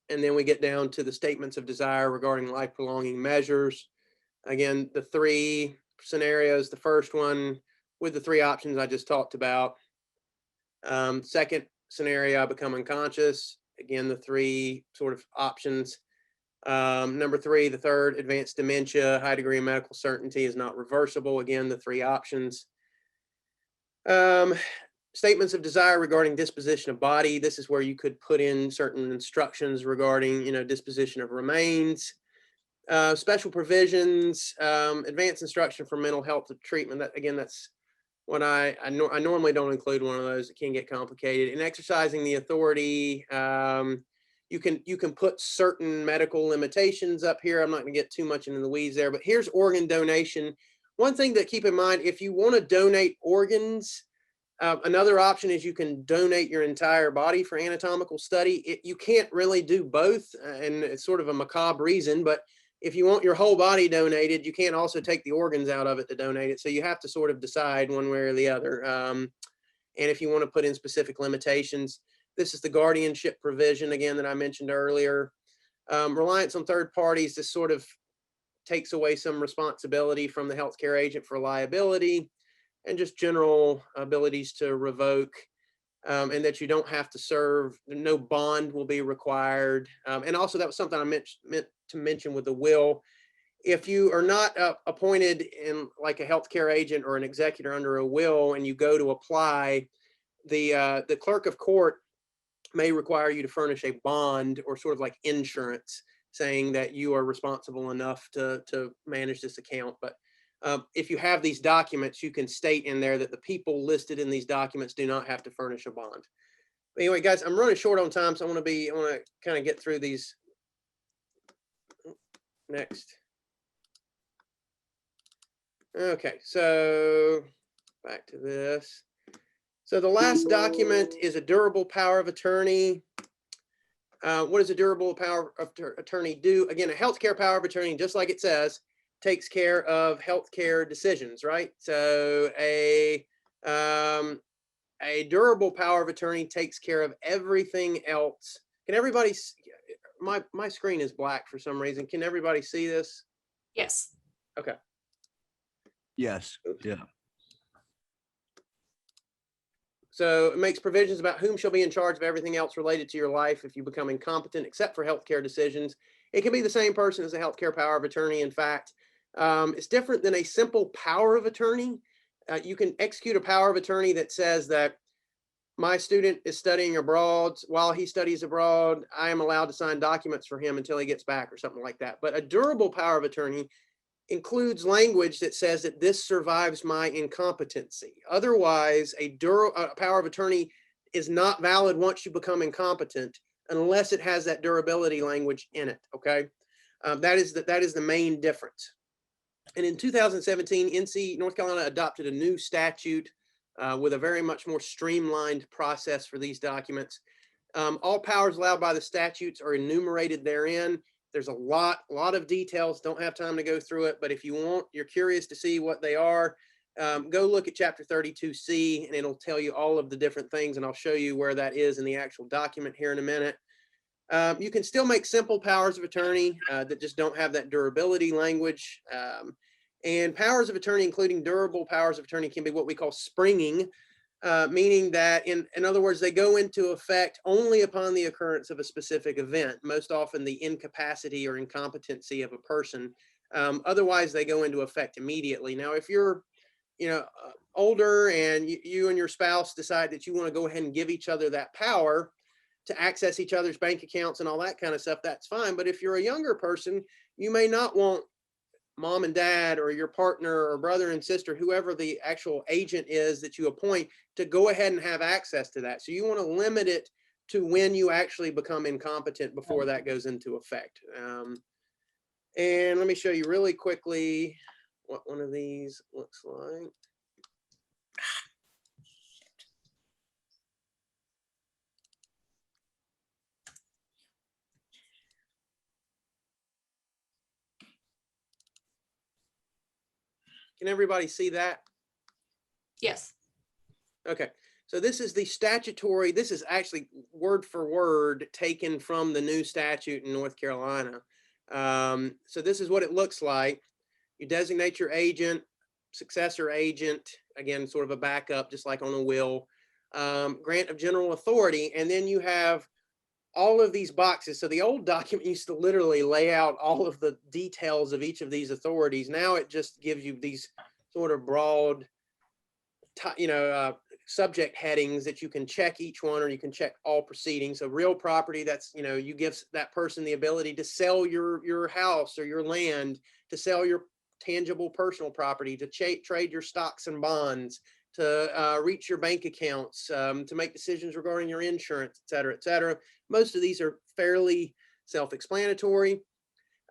And then we get down to the statements of desire regarding life prolonging measures. Again, the three scenarios, the first one with the three options I just talked about. Second scenario, I become unconscious. Again, the three sort of options. Number three, the third, advanced dementia, high degree of medical certainty is not reversible. Again, the three options. Statements of desire regarding disposition of body. This is where you could put in certain instructions regarding, disposition of remains. Special provisions, advanced instruction for mental health treatment. That again, that's what I normally don't include one of those. It can get complicated. In exercising the authority, you can put certain medical limitations up here. I'm not going to get too much into the weeds there, but here's organ donation. One thing to keep in mind, if you want to donate organs, another option is you can donate your entire body for anatomical study. You can't really do both, and it's sort of a macabre reason, but if you want your whole body donated, you can't also take the organs out of it to donate it. So you have to sort of decide one way or the other. And if you want to put in specific limitations, this is the guardianship provision, again, that I mentioned earlier. Reliance on third parties, this sort of takes away some responsibility from the healthcare agent for liability, and just general abilities to revoke, and that you don't have to serve, no bond will be required. And also that was something I meant to mention with the will, if you are not appointed in like a healthcare agent or an executor under a will, and you go to apply, the clerk of court may require you to furnish a bond or sort of like insurance saying that you are responsible enough to manage this account. But if you have these documents, you can state in there that the people listed in these documents do not have to furnish a bond. Anyway, guys, I'm running short on time, so I want to kind of get through these. Next. Okay, so back to this. So the last document is a durable power of attorney. What does a durable power of attorney do? Again, a healthcare power of attorney, just like it says, takes care of healthcare decisions, right? So a durable power of attorney takes care of everything else. Can everybody? My screen is black for some reason. Can everybody see this? Yes. Okay. Yes. Oops. Yeah. So it makes provisions about whom shall be in charge of everything else related to your life if you become incompetent, except for healthcare decisions. It can be the same person as a healthcare power of attorney. In fact, it's different than a simple power of attorney. You can execute a power of attorney that says that my student is studying abroad. While he studies abroad, I am allowed to sign documents for him until he gets back or something like that. But a durable power of attorney includes language that says that this survives my incompetency. Otherwise, a power of attorney is not valid once you become incompetent unless it has that durability language in it, okay? That is the main difference. And in 2017, North Carolina adopted a new statute with a very much more streamlined process for these documents. All powers allowed by the statutes are enumerated therein. There's a lot of details, don't have time to go through it, but if you're curious to see what they are, go look at chapter 32C and it'll tell you all of the different things, and I'll show you where that is in the actual document here in a minute. You can still make simple powers of attorney that just don't have that durability language. And powers of attorney, including durable powers of attorney, can be what we call springing, meaning that, in other words, they go into effect only upon the occurrence of a specific event, most often the incapacity or incompetency of a person. Otherwise, they go into effect immediately. Now, if you're older and you and your spouse decide that you want to go ahead and give each other that power to access each other's bank accounts and all that kind of stuff, that's fine. But if you're a younger person, you may not want mom and dad or your partner or brother and sister, whoever the actual agent is that you appoint, to go ahead and have access to that. So you want to limit it to when you actually become incompetent before that goes into effect. And let me show you really quickly what one of these looks like. Can everybody see that? Yes. Okay, so this is the statutory, this is actually word for word taken from the new statute in North Carolina. So this is what it looks like. You designate your agent, successor agent, again, sort of a backup, just like on a will, grant of general authority, and then you have all of these boxes. So the old document used to literally lay out all of the details of each of these authorities. Now it just gives you these sort of broad, subject headings that you can check each one, or you can check all proceedings. So real property, that's, you give that person the ability to sell your house or your land, to sell your tangible personal property, to trade your stocks and bonds, to reach your bank accounts, to make decisions regarding your insurance, et cetera, et cetera. Most of these are fairly self-explanatory.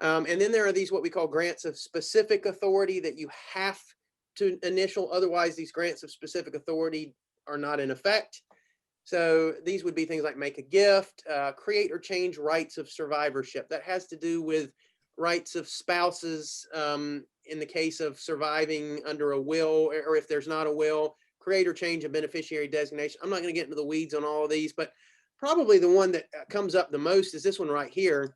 And then there are these, what we call grants of specific authority, that you have to initial, otherwise these grants of specific authority are not in effect. So these would be things like make a gift, create or change rights of survivorship. That has to do with rights of spouses in the case of surviving under a will, or if there's not a will, create or change a beneficiary designation. I'm not going to get into the weeds on all of these, but probably the one that comes up the most is this one right here.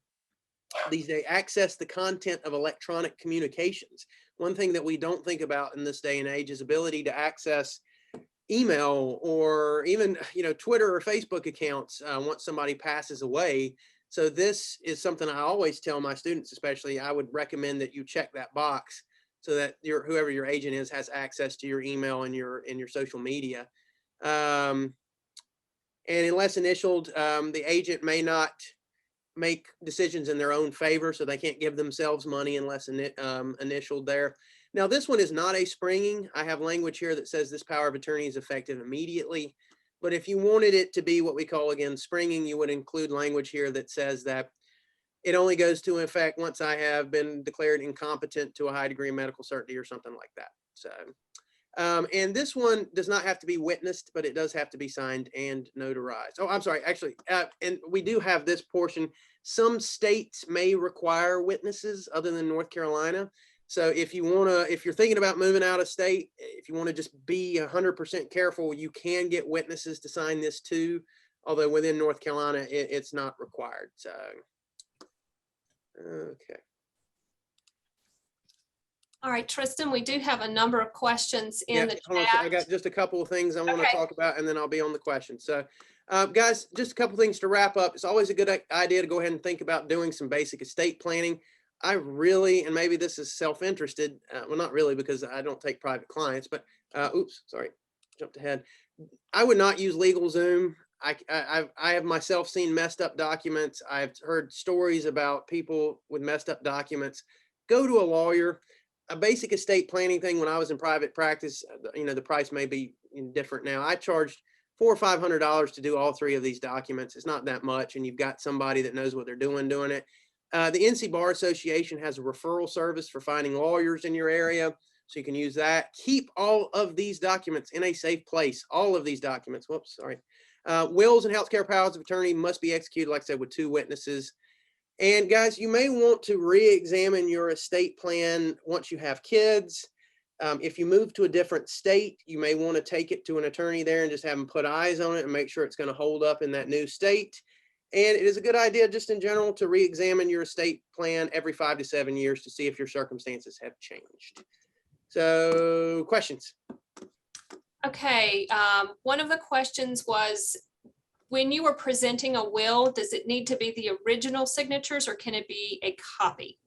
They access the content of electronic communications. One thing that we don't think about in this day and age is ability to access email, or even Twitter or Facebook accounts once somebody passes away. So this is something I always tell my students, especially, I would recommend that you check that box so that whoever your agent is has access to your email and your social media. And unless initialed, the agent may not make decisions in their own favor, so they can't give themselves money unless initialed there. Now, this one is not a springing. I have language here that says this power of attorney is effective immediately. But if you wanted it to be what we call, again, springing, you would include language here that says that it only goes to effect once I have been declared incompetent to a high degree of medical certainty or something like that. So, and this one does not have to be witnessed, but it does have to be signed and notarized. Oh, I'm sorry, actually, and we do have this portion. Some states may require witnesses other than North Carolina. So if you want to, if you're thinking about moving out of state, if you want to just be 100% careful, you can get witnesses to sign this too. Although within North Carolina, it's not required. So, okay. All right, Tristan, we do have a number of questions in the hold on, chat. I got just a couple of things I want to Okay. talk about, and then I'll be on the question. So, guys, just a couple things to wrap up. It's always a good idea to go ahead and think about doing some basic estate planning. I really, and maybe this is self-interested, well, not really, because I don't take private clients, but oops, sorry, jumped ahead. I would not use LegalZoom. I have myself seen messed up documents. I've heard stories about people with messed up documents. Go to a lawyer. A basic estate planning thing, when I was in private practice, you know, the price may be different now. I charged $400 or $500 to do all three of these documents. It's not that much, and you've got somebody that knows what they're doing it. The NC Bar Association has a referral service for finding lawyers in your area, so you can use that. Keep all of these documents in a safe place. All of these documents. Whoops, sorry. Wills and healthcare powers of attorney must be executed, like I said, with 2 witnesses. And guys, you may want to re-examine your estate plan once you have kids. If you move to a different state, you may want to take it to an attorney there and just have them put eyes on it and make sure it's going to hold up in that new state. And it is a good idea, just in general, to re-examine your estate plan every 5 to 7 years to see if your circumstances have changed. So, questions? Okay, one of the questions was, when you were presenting a will, does it need to be the original signatures or can it be a copy?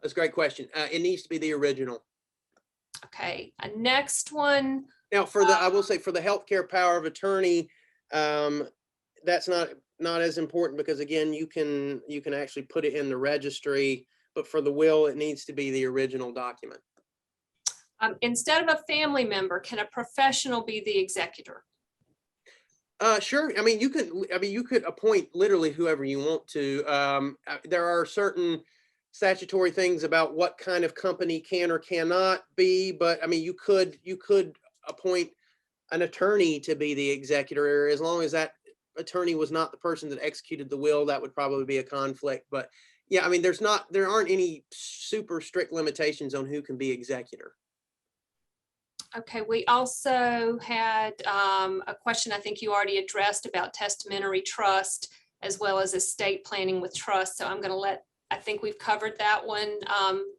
That's a great question. It needs to be the original. Okay, next one. Now, for the, I will say, for the healthcare power of attorney, that's not as important, because again, you can actually put it in the registry, but for the will, it needs to be the original document. Instead of a family member, can a professional be the executor? Sure. I mean, you could appoint literally whoever you want to. There are certain statutory things about what kind of company can or cannot be, but I mean, you could appoint an attorney to be the executor, as long as that attorney was not the person that executed the will. That would probably be a conflict. But yeah, I mean, there aren't any super strict limitations on who can be executor. Okay, we also had a question I think you already addressed about testamentary trust as well as estate planning with trust. So I'm going to I think we've covered that one,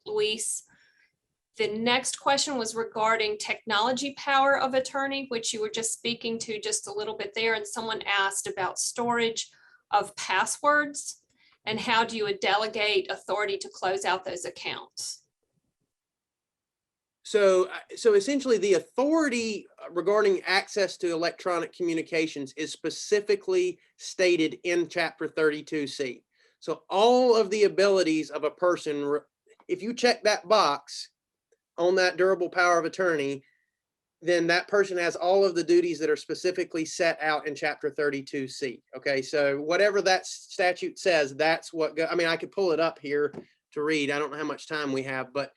Luis. The next question was regarding technology power of attorney, which you were just speaking to just a little bit there. And someone asked about storage of passwords and how do you delegate authority to close out those accounts? So essentially, the authority regarding access to electronic communications is specifically stated in Chapter 32C. So all of the abilities of a person, if you check that box on that durable power of attorney, then that person has all of the duties that are specifically set out in Chapter 32C. Okay, so whatever that statute says, that's what I mean, I could pull it up here to read. I don't know how much time we have, but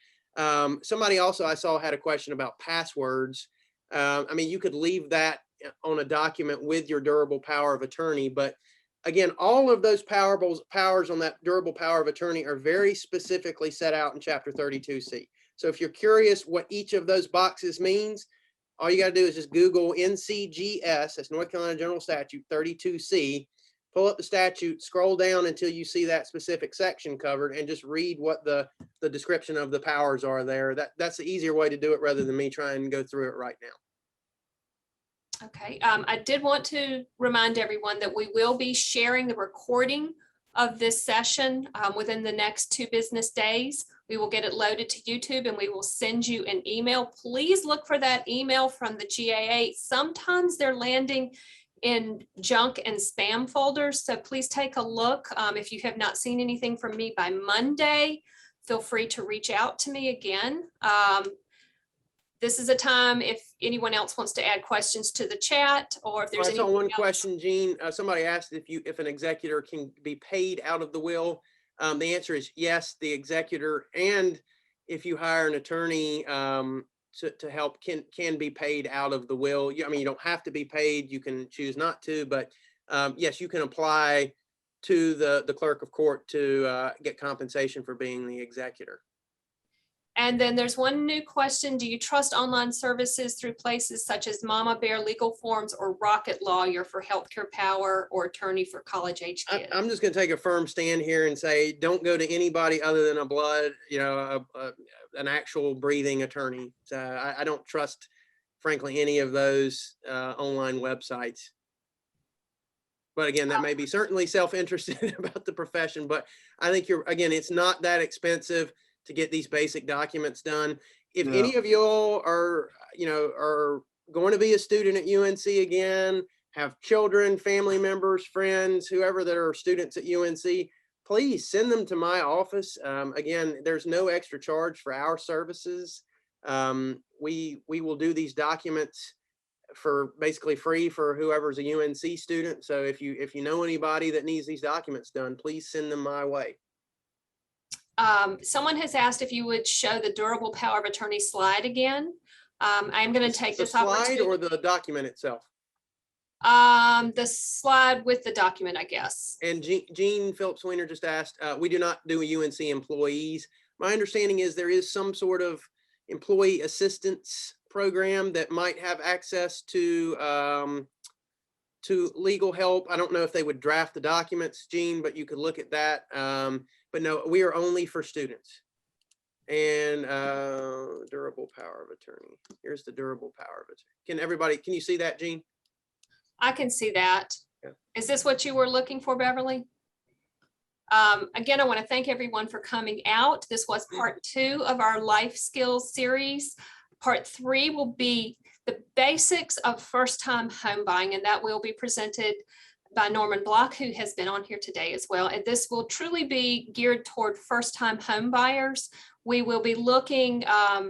somebody also I saw had a question about passwords. I mean, you could leave that on a document with your durable power of attorney, but again, all of those powers on that durable power of attorney are very specifically set out in Chapter 32C. So if you're curious what each of those boxes means, all you got to do is just Google NCGS, that's North Carolina General Statute 32C, pull up the statute, scroll down until you see that specific section covered, and just read what the description of the powers are there. That's the easier way to do it rather than me trying to go through it right now. Okay, I did want to remind everyone that we will be sharing the recording of this session within the next 2 business days. We will get it loaded to YouTube and we will send you an email. Please look for that email from the GAA. Sometimes they're landing in junk and spam folders, so please take a look. If you have not seen anything from me by Monday, feel free to reach out to me again. This is a time if anyone else wants to add questions to the chat, or if there's I saw anything one else. question, Gene. Somebody asked if an executor can be paid out of the will. The answer is yes, the executor, and if you hire an attorney to help, can be paid out of the will. I mean, you don't have to be paid. You can choose not to, but yes, you can apply to the clerk of court to get compensation for being the executor. And then there's one new question. Do you trust online services through places such as Mama Bear Legal Forms or Rocket Lawyer for Healthcare Power or Attorney for College Age Kids? I'm just going to take a firm stand here and say, don't go to anybody other than an actual breathing attorney. So I don't trust, frankly, any of those online websites. But again, that may be certainly self-interested about the profession, but I think again, it's not that expensive to get these basic documents done. If any of y'all are going to be a student at UNC again, have children, family members, friends, whoever that are students at UNC, please send them to my office. Again, there's no extra charge for our services. We will do these documents for basically free for whoever's a UNC student. So if you know anybody that needs these documents done, please send them my way. Someone has asked if you would show the durable power of attorney slide again. I'm going to take this opportunity. The slide or the document itself? The slide with the document, I guess. And Jean Phillips Weiner just asked, we do not do UNC employees. My understanding is there is some sort of employee assistance program that might have access to legal help. I don't know if they would draft the documents, Jean, but you could look at that. But no, we are only for students. And durable power of attorney. Here's the durable power of attorney. Can you see that, Jean? I can see that. Yeah. Is this what you were looking for, Beverly? Again, I want to thank everyone for coming out. This was part 2 of our life skills series. Part 3 will be the basics of first-time home buying, and that will be presented by Norman Block, who has been on here today as well. And this will truly be geared toward first-time home buyers. We will be looking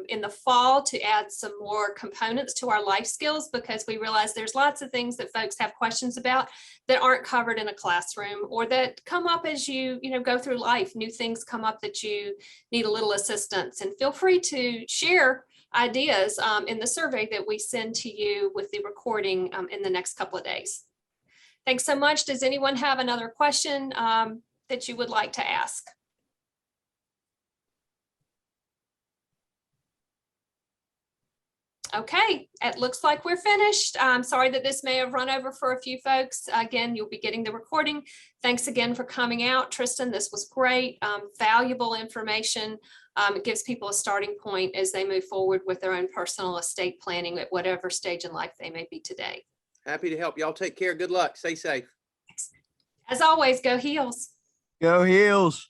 in the fall to add some more components to our life skills, because we realize there's lots of things that folks have questions about that aren't covered in a classroom, or that come up as you go through life. New things come up that you need a little assistance, and feel free to share ideas in the survey that we send to you with the recording in the next couple of days. Thanks so much. Does anyone have another question that you would like to ask? Okay, it looks like we're finished. I'm sorry that this may have run over for a few folks. Again, you'll be getting the recording. Thanks again for coming out, Tristan. This was great, valuable information. It gives people a starting point as they move forward with their own personal estate planning at whatever stage in life they may be today. Happy to help. Y'all take care. Good luck. Stay safe. As always, go Heels. Go Heels.